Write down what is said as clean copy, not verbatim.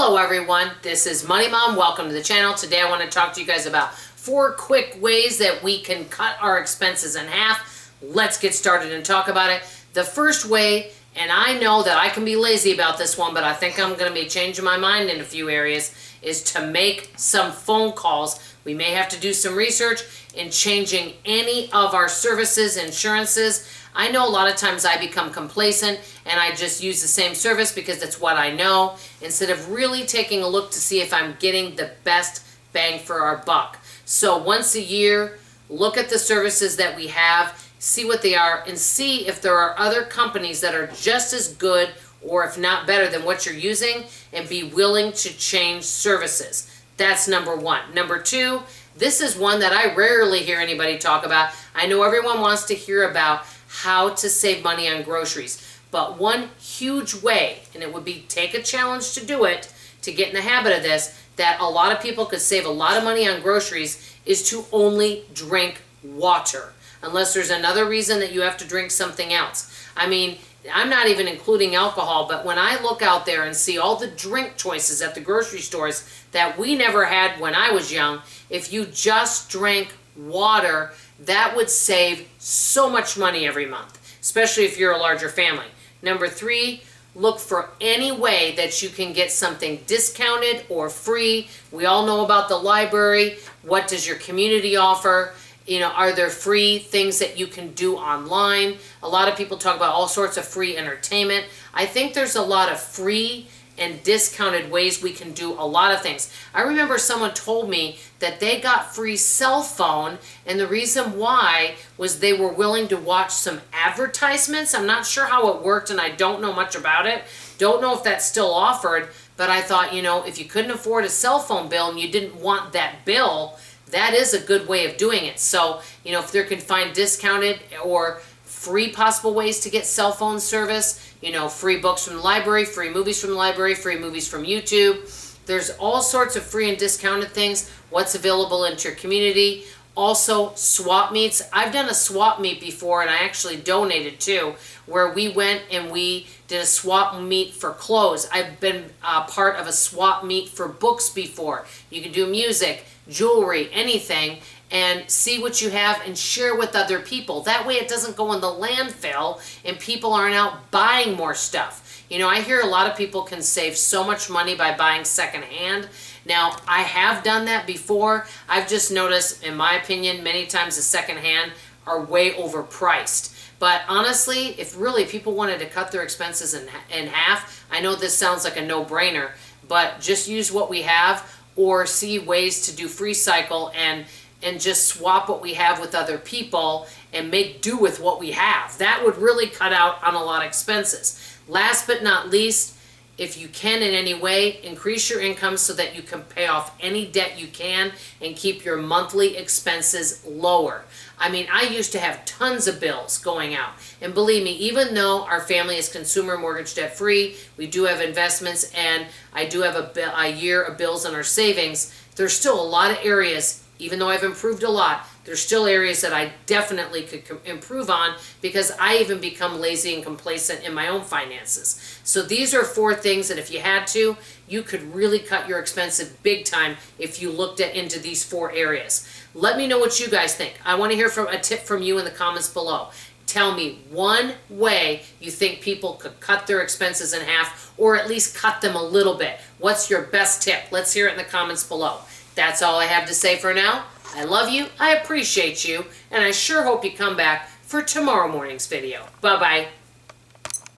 Hello everyone, this is Money Mom. Welcome to the channel. Today I want to talk to you guys about 4 quick ways that we can cut our expenses in half. Let's get started and talk about it. The first way, and I know that I can be lazy about this one, but I think I'm going to be changing my mind in a few areas, is to make some phone calls. We may have to do some research in changing any of our services, insurances. I know a lot of times I become complacent and I just use the same service because it's what I know, instead of really taking a look to see if I'm getting the best bang for our buck. So once a year, look at the services that we have, see what they are, and see if there are other companies that are just as good or if not better than what you're using, and be willing to change services. That's number one. Number two, this is one that I rarely hear anybody talk about. I know everyone wants to hear about how to save money on groceries, but one huge way, and it would be take a challenge to do it, to get in the habit of this, that a lot of people could save a lot of money on groceries, is to only drink water, unless there's another reason that you have to drink something else. I mean, I'm not even including alcohol, but when I look out there and see all the drink choices at the grocery stores that we never had when I was young, if you just drank water, that would save so much money every month, especially if you're a larger family. Number three, look for any way that you can get something discounted or free. We all know about the library. What does your community offer? You know, are there free things that you can do online? A lot of people talk about all sorts of free entertainment. I think there's a lot of free and discounted ways we can do a lot of things. I remember someone told me that they got free cell phone, and the reason why was they were willing to watch some advertisements. I'm not sure how it worked, and I don't know much about it. Don't know if that's still offered, but I thought, you know, if you couldn't afford a cell phone bill and you didn't want that bill, that is a good way of doing it. So, you know, if there can find discounted or free possible ways to get cell phone service, you know, free books from the library, free movies from the library, free movies from YouTube. There's all sorts of free and discounted things. What's available into your community. Also, swap meets. I've done a swap meet before, and I actually donated too, where we went and we did a swap meet for clothes. I've been part of a swap meet for books before. You can do music, jewelry, anything, and see what you have and share with other people. That way it doesn't go in the landfill and people aren't out buying more stuff. You know, I hear a lot of people can save so much money by buying secondhand. Now, I have done that before. I've just noticed, in my opinion, many times the secondhand are way overpriced. But honestly, if really people wanted to cut their expenses in half, I know this sounds like a no-brainer, but just use what we have or see ways to do free cycle and just swap what we have with other people and make do with what we have. That would really cut out on a lot of expenses. Last but not least, if you can in any way, increase your income so that you can pay off any debt you can and keep your monthly expenses lower. I mean, I used to have tons of bills going out. And believe me, even though our family is consumer mortgage debt free, we do have investments, and I do have a year of bills in our savings, there's still a lot of areas. Even though I've improved a lot, there's still areas that I definitely could improve on, because I even become lazy and complacent in my own finances. So these are 4 things that if you had to, you could really cut your expenses big time if you looked into these 4 areas. Let me know what you guys think. I want to hear a tip from you in the comments below. Tell me one way you think people could cut their expenses in half, or at least cut them a little bit. What's your best tip? Let's hear it in the comments below. That's all I have to say for now. I love you, I appreciate you, and I sure hope you come back for tomorrow morning's video. Bye-bye.